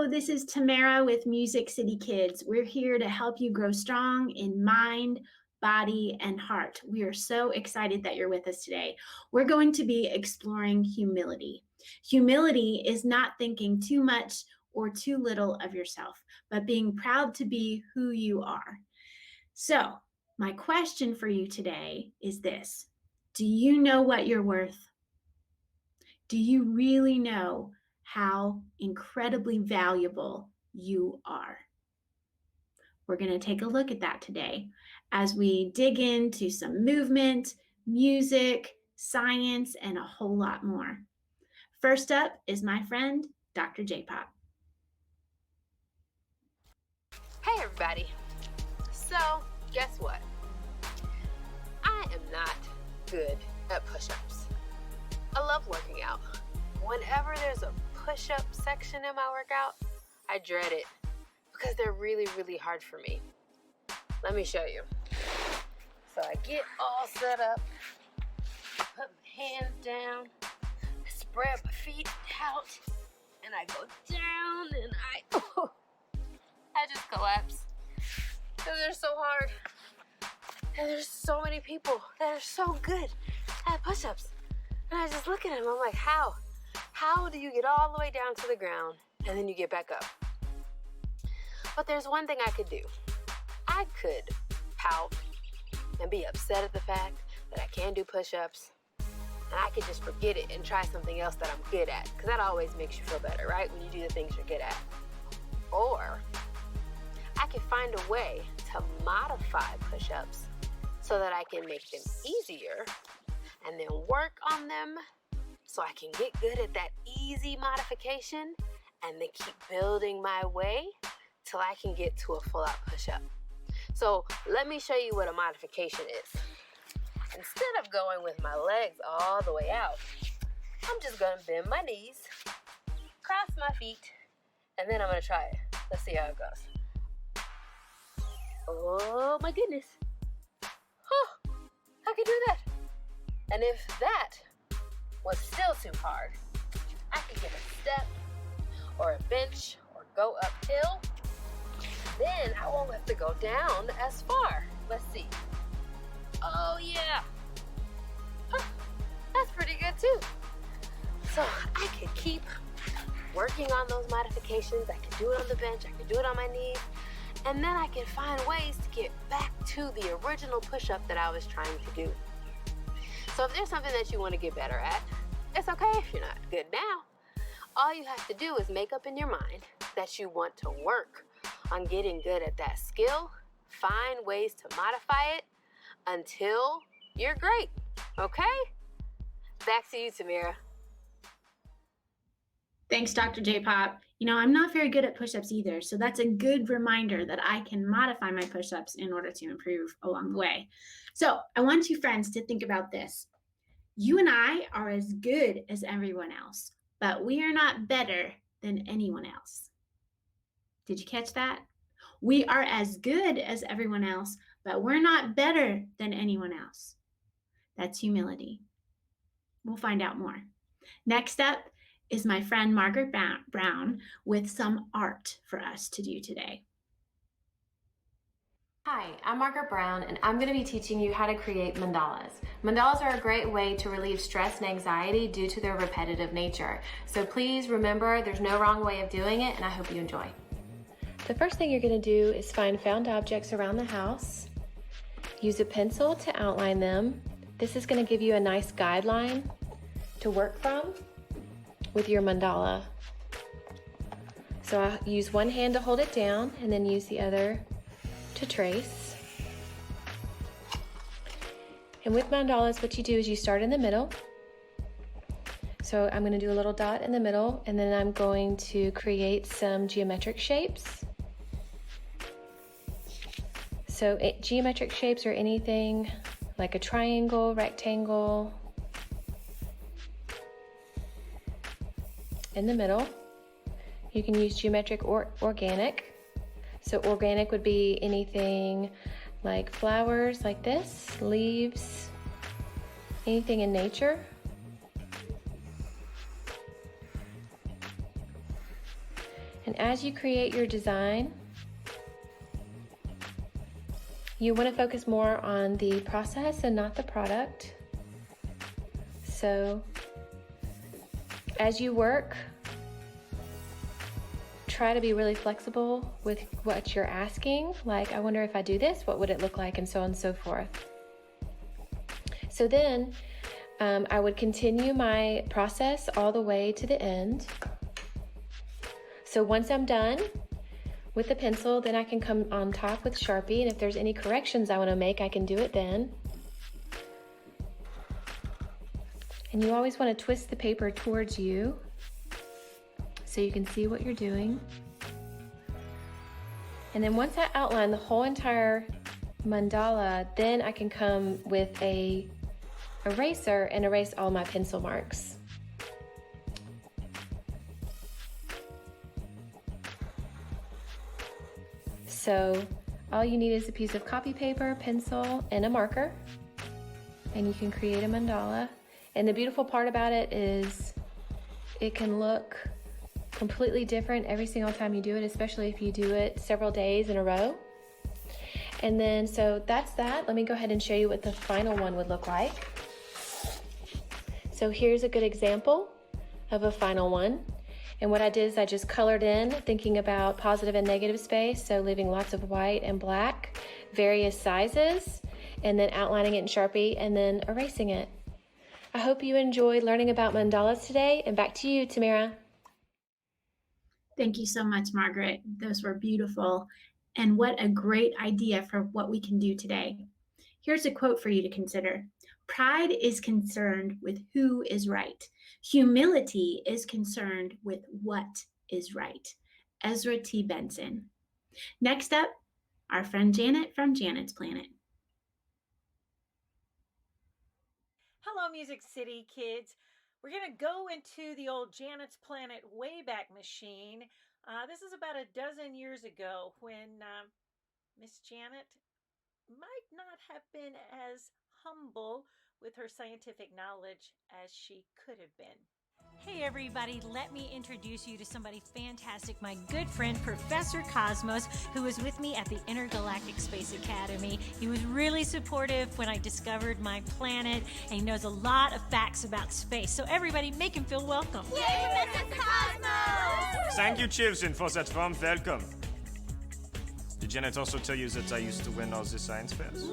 this is Tamara with MusiCity Kids. We're here to help you grow strong in mind, body, and heart. We are so excited that you're with us today. We're going to be exploring humility. Humility is not thinking too much or too little of yourself, but being proud to be who you are. So, my question for you today is this: do you know what you're worth? Do you really know how incredibly valuable you are? We're going to take a look at that today as we dig into some movement, music, science, and a whole lot more. First up is my friend, Dr. JPOP. Hey everybody. So, guess what? I am not good at push-ups. I love working out. Whenever there's a push-up section in my workout, I dread it because they're really, really hard for me. Let me show you. So I get all set up, put my hands down, I spread my feet out, and I go down and I just collapse because they're so hard. And there's so many people that are so good at push-ups. And I just look at them, I'm like, how? How do you get all the way down to the ground and then you get back up? But there's one thing I could do. I could pout and be upset at the fact that I can't do push-ups, and I could just forget it and try something else that I'm good at, because that always makes you feel better, right? When you do the things you're good at. Or I could find a way to modify push-ups so that I can make them easier and then work on them so I can get good at that easy modification and then keep building my way till I can get to a full-out push-up. So let me show you what a modification is. Instead of going with my legs all the way out, I'm just gonna bend my knees, cross my feet, and then I'm gonna try it. Let's see how it goes. Oh my goodness. Oh, I can do that. And if that was still too hard, I could get a step or a bench or go uphill. Then I won't have to go down as far. Let's see. Oh yeah. Huh, that's pretty good too. So I could keep working on those modifications. I could do it on the bench. I could do it on my knees. And then I can find ways to get back to the original push-up that I was trying to do. So if there's something that you want to get better at, it's okay if you're not good now. All you have to do is make up in your mind that you want to work on getting good at that skill, find ways to modify it until you're great, okay? Back to you, Tamara. Thanks, Dr. J-Pop. I'm not very good at push-ups either, so that's a good reminder that I can modify my push-ups in order to improve along the way. So I want you friends to think about this. You and I are as good as everyone else, but we are not better than anyone else. Did you catch that? We are as good as everyone else, but we're not better than anyone else. That's humility. We'll find out more. Next up is my friend Margaret Brown with some art for us to do today. Hi, I'm Margaret Brown, and I'm going to be teaching you how to create mandalas. Mandalas are a great way to relieve stress and anxiety due to their repetitive nature. So please remember, there's no wrong way of doing it, and I hope you enjoy. The first thing you're going to do is find found objects around the house. Use a pencil to outline them. This is going to give you a nice guideline to work from with your mandala. So I'll use one hand to hold it down and then use the other to trace. And with mandalas, what you do is you start in the middle. So I'm going to do a little dot in the middle, and then I'm going to create some geometric shapes. So geometric shapes are anything like a triangle, rectangle. In the middle, you can use geometric or organic. So organic would be anything like flowers like this, leaves, anything in nature. And And as you create your design, you want to focus more on the process and not the product. So as you work, try to be really flexible with what you're asking. Like, I wonder if I do this, what would it look like, and so on and so forth. So then I would continue my process all the way to the end. So once I'm done with the pencil, then I can come on top with Sharpie, and if there's any corrections I want to make, I can do it then. And you always want to twist the paper towards you so you can see what you're doing. And then once I outline the whole entire mandala, then I can come with a eraser and erase all my pencil marks. So all you need is a piece of copy paper, pencil, and a marker, and you can create a mandala. And the beautiful part about it is it can look completely different every single time you do it, especially if you do it several days in a row. And then, so that's that. Let me go ahead and show you what the final one would look like. So here's a good example of a final one. And what I did is I just colored in, thinking about positive and negative space, so leaving lots of white and black, various sizes, and then outlining it in Sharpie and then erasing it. I hope you enjoyed learning about mandalas today, and back to you, Tamara. Thank you so much, Margaret. Those were beautiful. And what a great idea for what we can do today. Here's a quote for you to consider. Pride is concerned with who is right. Humility is concerned with what is right. Ezra T. Benson. Next up, our friend Janet from Janet's Planet. Hello, Music City Kids. We're going to go into the old Janet's Planet Wayback Machine. This is about a dozen years ago when Miss Janet might not have been as humble with her scientific knowledge as she could have been. Hey everybody, let me introduce you to somebody fantastic, my good friend Professor Cosmos, who was with me at the Intergalactic Space Academy. He was really supportive when I discovered my planet, and he knows a lot of facts about space. So everybody, make him feel welcome. Yay, Professor Cosmos! Thank you, children, for that warm welcome. Did Janet also tell you that I used to win all the science fairs?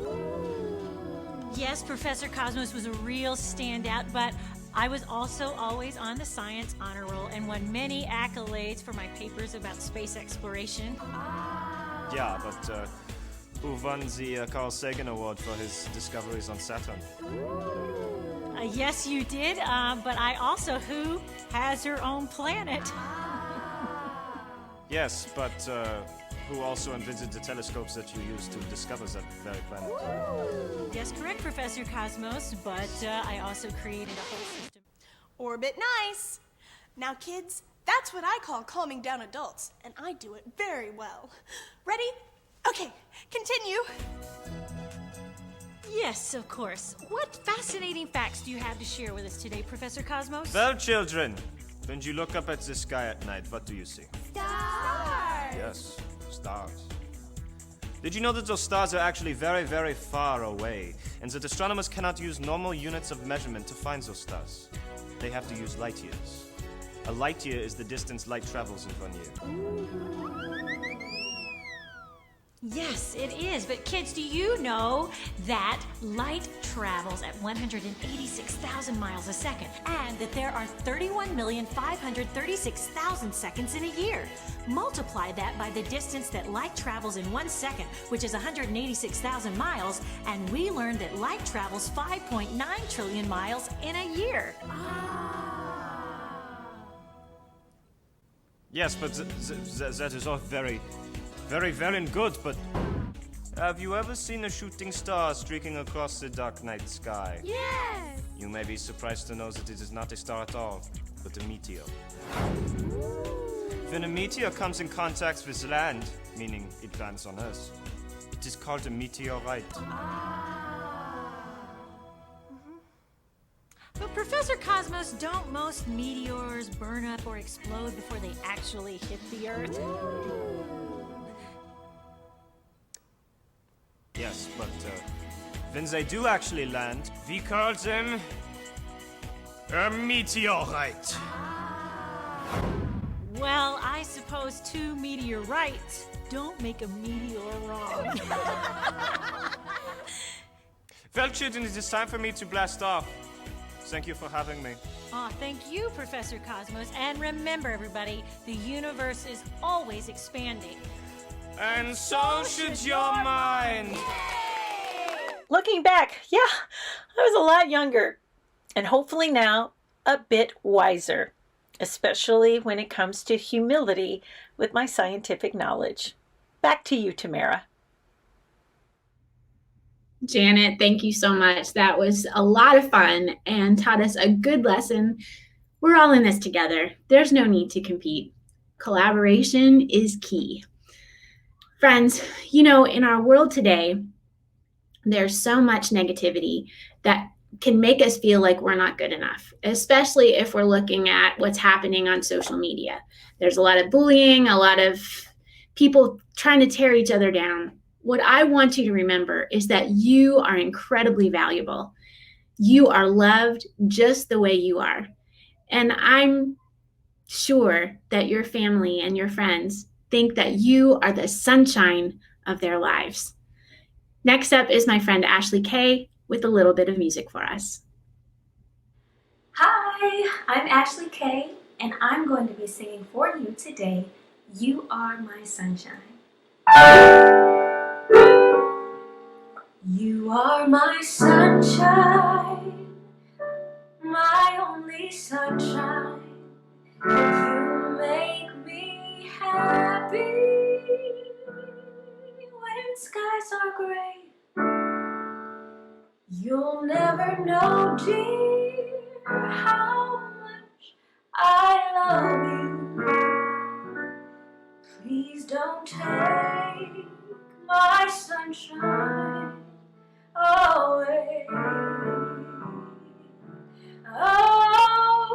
Yes, Professor Cosmos was a real standout, but I was also always on the science honor roll and won many accolades for my papers about space exploration. Yeah, but who won the Carl Sagan Award for his discoveries on Saturn? Yes, you did, but I also, who has her own planet? Yes, but who also invented the telescopes that you used to discover that very planet? Yes, correct, Professor Cosmos, but I also created a whole system. Orbit nice. Now, kids, that's what I call calming down adults, and I do it very well. Ready? Okay, continue. Yes, of course. What fascinating facts do you have to share with us today, Professor Cosmos? Well, children, when you look up at the sky at night, what do you see? Stars. Yes, stars. Did you know that those stars are actually very, very far away, and that astronomers cannot use normal units of measurement to find those stars? They have to use light years. A light year is the distance light travels in 1 year. Yes, it is. But kids, do you know that light travels at 186,000 miles a second, and that there are 31,536,000 seconds in a year? Multiply that by the distance that light travels in 1 second, which is 186,000 miles, and we learned that light travels 5.9 trillion miles in a year. Yes, but that is all very, very, very good, but have you ever seen a shooting star streaking across the dark night sky? Yes. You may be surprised to know that it is not a star at all, but a meteor. When a meteor comes in contact with land, meaning it lands on Earth, it is called a meteorite. But Professor Cosmos, don't most meteors burn up or explode before they actually hit the Earth? Yes, but when they do actually land, we call them a meteorite. Well, I suppose two meteorites don't make a meteor wrong. Well, children, it is time for me to blast off. Thank you for having me. Aw, thank you, Professor Cosmos. And remember, everybody, the universe is always expanding. And so should your mind. Looking back, yeah, I was a lot younger, and hopefully now a bit wiser, especially when it comes to humility with my scientific knowledge. Back to you, Tamara. Janet, thank you so much. That was a lot of fun and taught us a good lesson. We're all in this together. There's no need to compete. Collaboration is key. Friends, you know, in our world today, there's so much negativity that can make us feel like we're not good enough, especially if we're looking at what's happening on social media. There's a lot of bullying, a lot of people trying to tear each other down. What I want you to remember is that you are incredibly valuable. You are loved just the way you are. And I'm sure that your family and your friends think that you are the sunshine of their lives. Next up is my friend Ashley Kay with a little bit of music for us. Hi, I'm Ashley Kay, and I'm going to be singing for you today, You Are My Sunshine. You are my sunshine, my only sunshine. You make me happy when skies are gray. You'll never know, dear, how much I love you. Please don't take my sunshine away. Oh,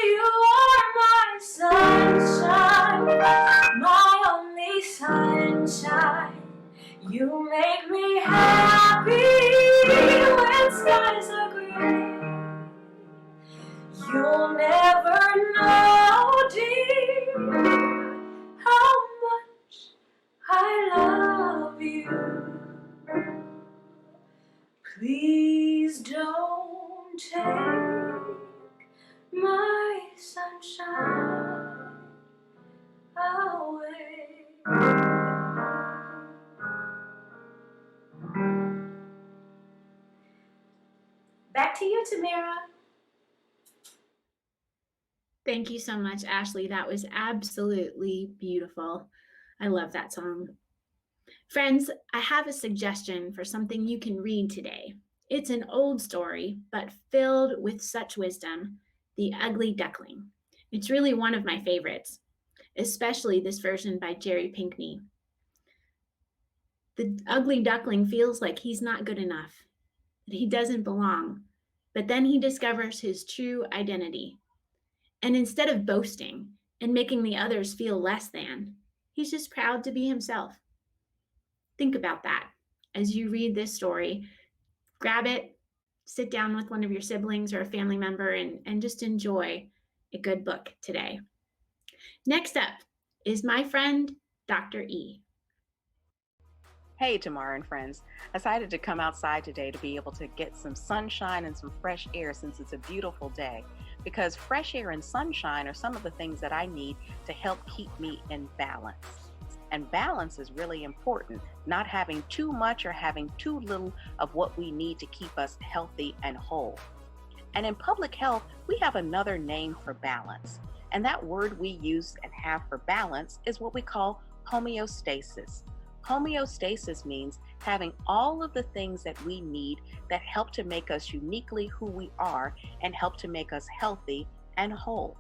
you are my sunshine, my only sunshine. You make me happy when skies are gray. You'll never know, dear, how much I love you. Please don't take my sunshine away. Back to you, Tamara. Thank you so much, Ashley. That was absolutely beautiful. I love that song. Friends, I have a suggestion for something you can read today. It's an old story, but filled with such wisdom, The Ugly Duckling. It's really one of my favorites, especially this version by Jerry Pinkney. The ugly duckling feels like he's not good enough, that he doesn't belong, but then he discovers his true identity. And instead of boasting and making the others feel less than, he's just proud to be himself. Think about that as you read this story. Grab it, sit down with one of your siblings or a family member, and just enjoy a good book today. Next up is my friend, Dr. E. Hey, Tamara and friends. I decided to come outside today to be able to get some sunshine and some fresh air since it's a beautiful day, because fresh air and sunshine are some of the things that I need to help keep me in balance. And balance is really important, not having too much or having too little of what we need to keep us healthy and whole. And in public health, we have another name for balance. And that word we use and have for balance is what we call homeostasis. Homeostasis means having all of the things that we need that help to make us uniquely who we are and help to make us healthy and whole.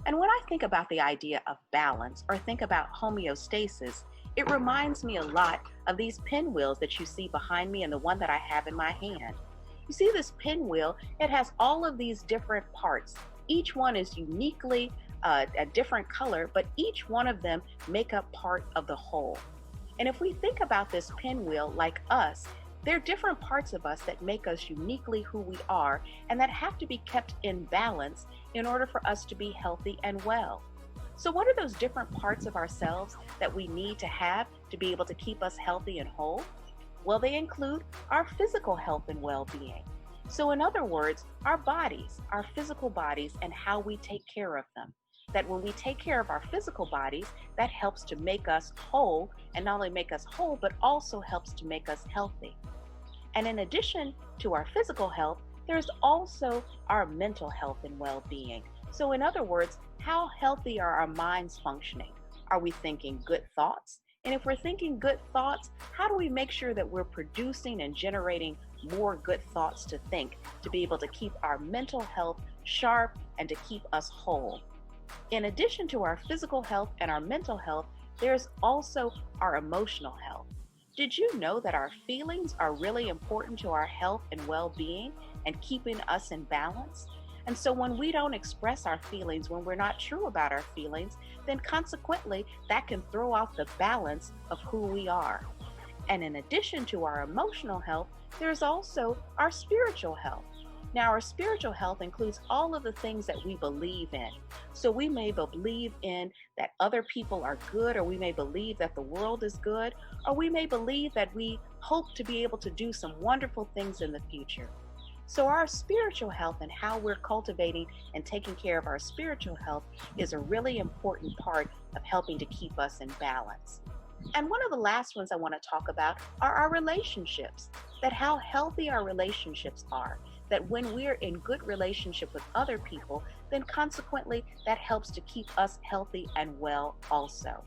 And when I think about the idea of balance or think about homeostasis, it reminds me a lot of these pinwheels that you see behind me and the one that I have in my hand. You see this pinwheel, it has all of these different parts. Each one is uniquely a different color, but each one of them make up part of the whole. And if we think about this pinwheel like us, there are different parts of us that make us uniquely who we are and that have to be kept in balance in order for us to be healthy and well. So what are those different parts of ourselves that we need to have to be able to keep us healthy and whole? Well, they include our physical health and well-being. So in other words, our bodies, our physical bodies, and how we take care of them. That when we take care of our physical bodies, that helps to make us whole, and not only make us whole, but also helps to make us healthy. And in addition to our physical health, there's also our mental health and well-being. So in other words, how healthy are our minds functioning? Are we thinking good thoughts? And if we're thinking good thoughts, how do we make sure that we're producing and generating more good thoughts to think, to be able to keep our mental health sharp and to keep us whole? In addition to our physical health and our mental health, there's also our emotional health. Did you know that our feelings are really important to our health and well-being and keeping us in balance? And so when we don't express our feelings, when we're not true about our feelings, then consequently that can throw off the balance of who we are. And in addition to our emotional health, there's also our spiritual health. Now, our spiritual health includes all of the things that we believe in. So we may believe in that other people are good, or we may believe that the world is good, or we may believe that we hope to be able to do some wonderful things in the future. So our spiritual health and how we're cultivating and taking care of our spiritual health is a really important part of helping to keep us in balance. And one of the last ones I want to talk about are our relationships, that how healthy our relationships are. That when we're in good relationship with other people, then consequently that helps to keep us healthy and well also.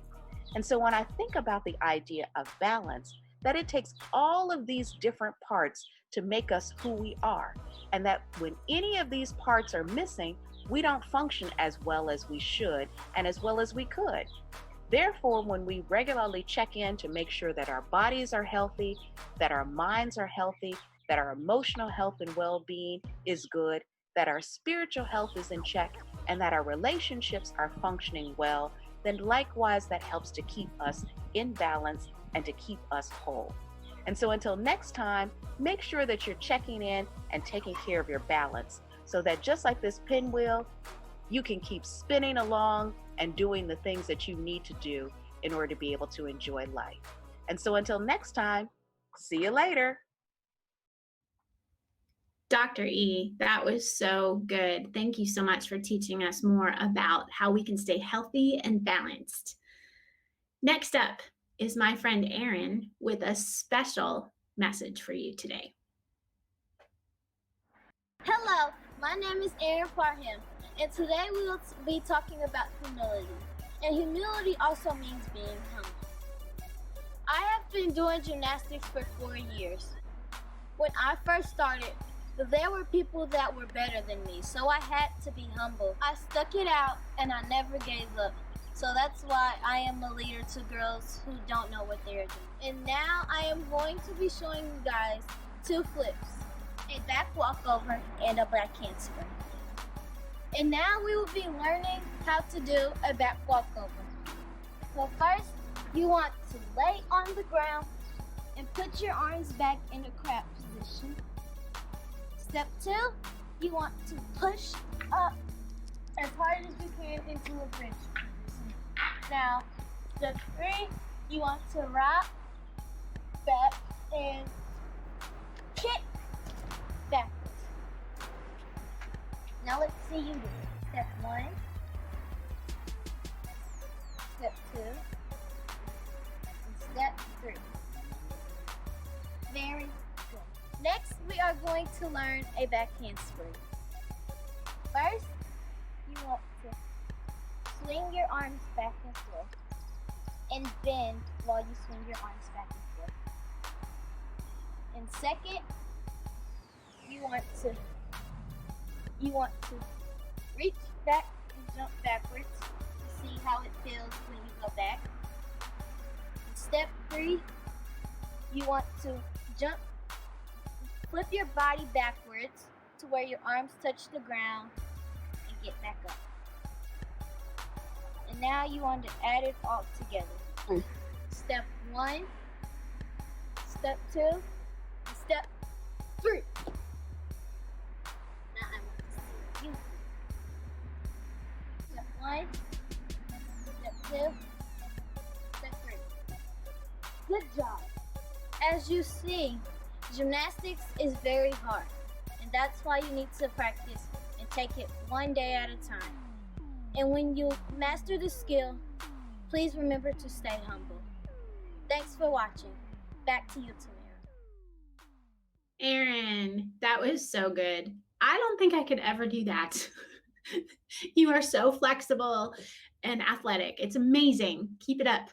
And so when I think about the idea of balance, that it takes all of these different parts to make us who we are, and that when any of these parts are missing, we don't function as well as we should and as well as we could. Therefore, when we regularly check in to make sure that our bodies are healthy, that our minds are healthy, that our emotional health and well-being is good, that our spiritual health is in check, and that our relationships are functioning well, then likewise that helps to keep us in balance and to keep us whole. And so until next time, make sure that you're checking in and taking care of your balance so that just like this pinwheel, you can keep spinning along and doing the things that you need to do in order to be able to enjoy life. And so until next time, see you later. Dr. E, that was so good. Thank you so much for teaching us more about how we can stay healthy and balanced. Next up is my friend Erin with a special message for you today. Hello, my name is Erin Parham, and today we will be talking about humility. And humility also means being humble. I have been doing gymnastics for 4 years. When I first started, there were people that were better than me, so I had to be humble. I stuck it out and I never gave up. So that's why I am a leader to girls who don't know what they're doing. And now I am going to be showing you guys 2 flips, a back walkover and a back handspring. And now we will be learning how to do a back walkover. So first, you want to lay on the ground and put your arms back in a crab position. Step 2, you want to push up as hard as you can into a bridge. Now, step 3, you want to rock back and kick backwards. Now let's see you do it. Step 1, step 2, and step 3. Very good. Next, we are going to learn a back handspring. First, you want to swing your arms back and forth and bend while you swing your arms back and forth. And second, you want to reach back and jump backwards to see how it feels when you go back. And step 3, you want to jump flip your body backwards to where your arms touch the ground and get back up. And now you want to add it all together. Step 1, step 2, and step 3. Now I want to see you. Step 1, step 2, step 3. Good job. As you see, gymnastics is very hard, and that's why you need to practice and take it one day at a time. And when you master the skill, please remember to stay humble. Thanks for watching. Back to you, Tamara. Erin, that was so good. I don't think I could ever do that. You are so flexible and athletic. It's amazing. Keep it up.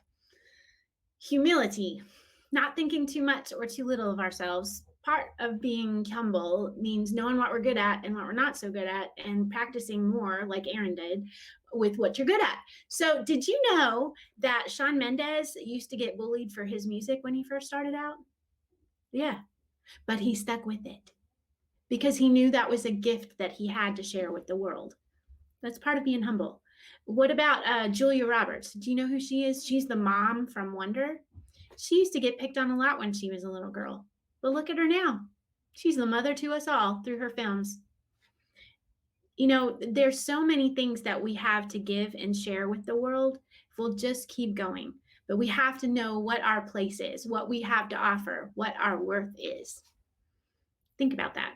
Humility, not thinking too much or too little of ourselves. Part of being humble means knowing what we're good at and what we're not so good at, and practicing more, like Erin did, with what you're good at. So did you know that Shawn Mendes used to get bullied for his music when he first started out? Yeah, but he stuck with it because he knew that was a gift that he had to share with the world. That's part of being humble. What about Julia Roberts? Do you know who she is? She's the mom from Wonder. She used to get picked on a lot when she was a little girl. But look at her now. She's the mother to us all through her films. You know, there's so many things that we have to give and share with the world if we'll just keep going. But we have to know what our place is, what we have to offer, what our worth is. Think about that.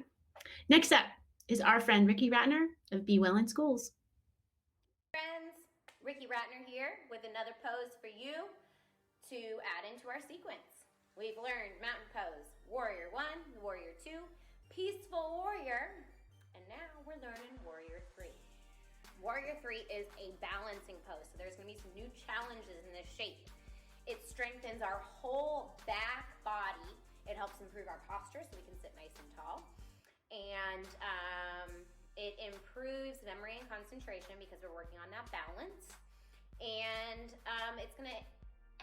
Next up is our friend Riki Ratner of Be Well in Schools. Friends, Riki Ratner here with another pose for you to add into our sequence. We've learned mountain pose, warrior 1, warrior 2, peaceful warrior, and now we're learning warrior 3. Warrior 3 is a balancing pose, so there's gonna be some new challenges in this shape. It strengthens our whole back body. It helps improve our posture so we can sit nice and tall. And it improves memory and concentration because we're working on that balance. And it's gonna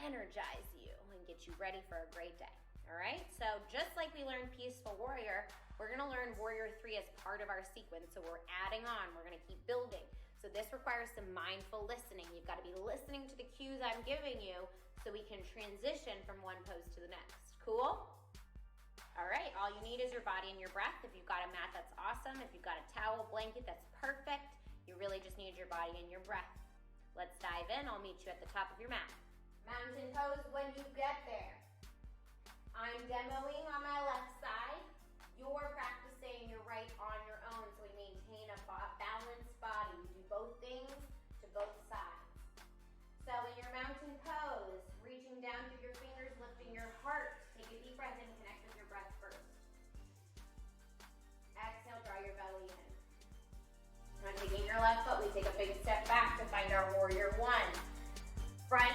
energize you and get you ready for a great day. All right, so just like we learned peaceful warrior, we're gonna learn warrior 3 as part of our sequence. So we're adding on, we're gonna keep building. So this requires some mindful listening. You've gotta be listening to the cues I'm giving you so we can transition from one pose to the next. Cool? All right, all you need is your body and your breath. If you've got a mat, that's awesome. If you've got a towel, blanket, that's perfect. You really just need your body and your breath. Let's dive in. I'll meet you at the top of your mat. Mountain pose when you get there. I'm demoing on my left side. You're practicing your right on your own, so we maintain a balanced body. We do both things to both sides. So in your mountain pose, reaching down through your fingers, lifting your heart. Take a deep breath in, connect with your breath first. Exhale, draw your belly in. Now taking your left foot, we take a big step back to find our warrior 1. Front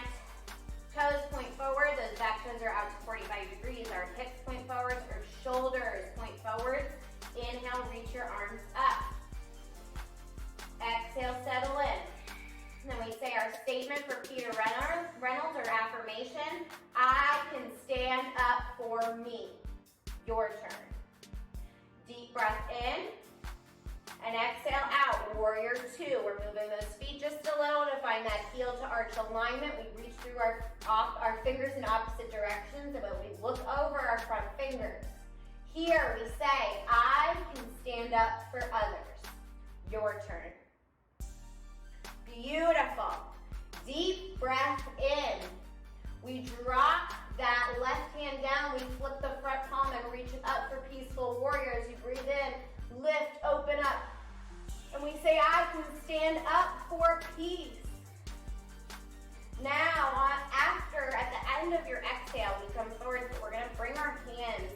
toes point forward, those back toes are out to 45 degrees. Our hips point forward, our shoulders point forward. Inhale, reach your arms up. Exhale, settle in. And then we say our statement for Peter Reynolds, or affirmation. I can stand up for me. Your turn. Deep breath in. And exhale out, warrior 2. We're moving those feet just a little to find that heel to arch alignment. We reach through our fingers in opposite directions, but we look over our front fingers. Here we say, I can stand up for others. Your turn. Beautiful. Deep breath in. We drop that left hand down. We flip the front palm and reach it up for peaceful warrior. As you breathe in, lift, open up. And we say, I can stand up for peace. Now, at the end of your exhale, we come forward. We're going to bring our hands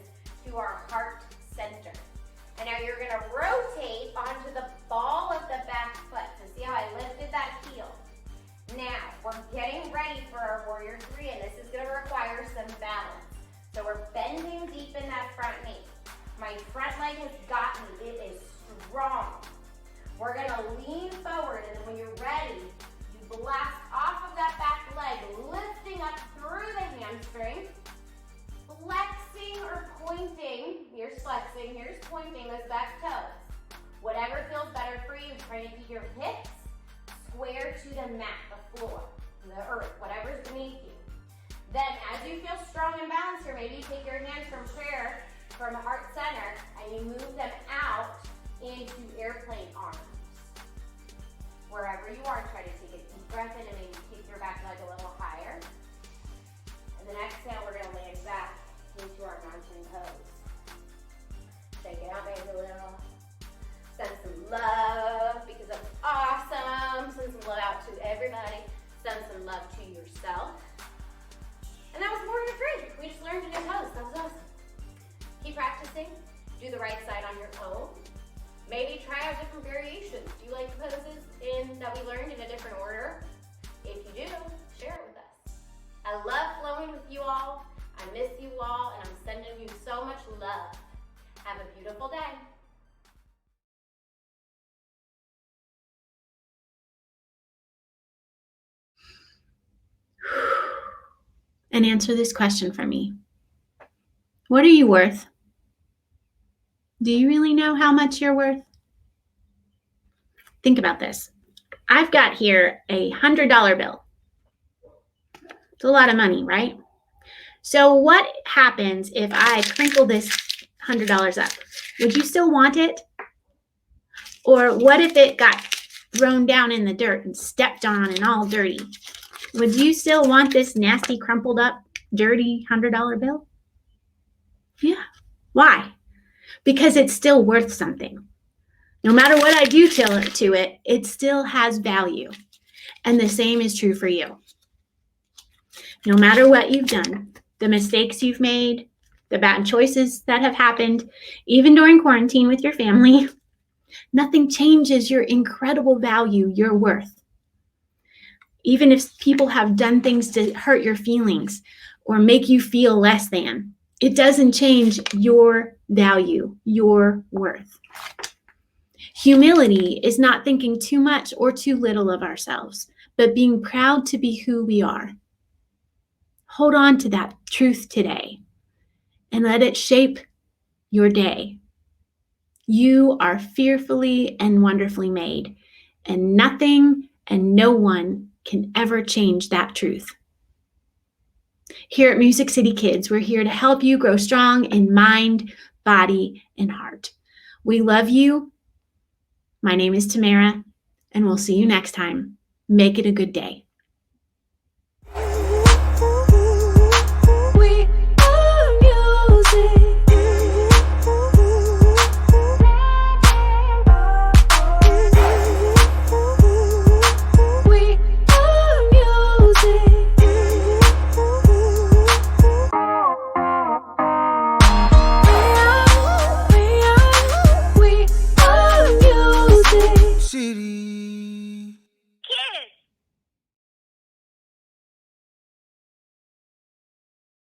to our heart center. And now you're going to rotate onto the ball of the back foot. So see how I lifted that heel? Now, we're getting ready for our warrior 3, and this is going to require some balance. So we're bending deep in that front knee. My front leg has got me. It is strong. We're going to lean forward, and then when you're ready, you blast off of that back leg, lifting up through the hamstring, flexing or pointing, you're flexing pointing. Here's pointing those back toes. Whatever feels better for you. Try to keep your hips square to the mat, the floor, the earth, whatever's beneath you. Then as you feel strong and balanced here, maybe you take your hands from prayer, from heart center, and you move them out into airplane arms. Wherever you are, try to take a deep breath in and maybe take your back leg a little higher. And then exhale, we're gonna land back into our mountain pose. Shake it out maybe a little. Send some love because that's awesome. Send some love out to everybody. Send some love to yourself. And that was morning three. We just learned a new pose. That was awesome. Keep practicing. Do the right side on your own. Maybe try out different variations. Do you like the poses that we learned in a different order? If you do, share it with us. I love flowing with you all. I miss you all, and I'm sending you so much love. Have a beautiful day. And answer this question for me. What are you worth? Do you really know how much you're worth? Think about this. I've got here a $100 bill. It's a lot of money, right? So what happens if I crinkle this $100 up? Would you still want it? Or what if it got thrown down in the dirt and stepped on and all dirty? Would you still want this nasty, crumpled up, dirty $100 bill? Yeah. Why? Because it's still worth something. No matter what I do to it, it still has value. And the same is true for you. No matter what you've done, the mistakes you've made, the bad choices that have happened, even during quarantine with your family, nothing changes your incredible value, your worth. Even if people have done things to hurt your feelings or make you feel less than, it doesn't change your value, your worth. Humility is not thinking too much or too little of ourselves, but being proud to be who we are. Hold on to that truth today and let it shape your day. You are fearfully and wonderfully made, and nothing and no one can ever change that truth. Here at Music City Kids, we're here to help you grow strong in mind, body, and heart. We love you. My name is Tamara, and we'll see you next time. Make it a good day.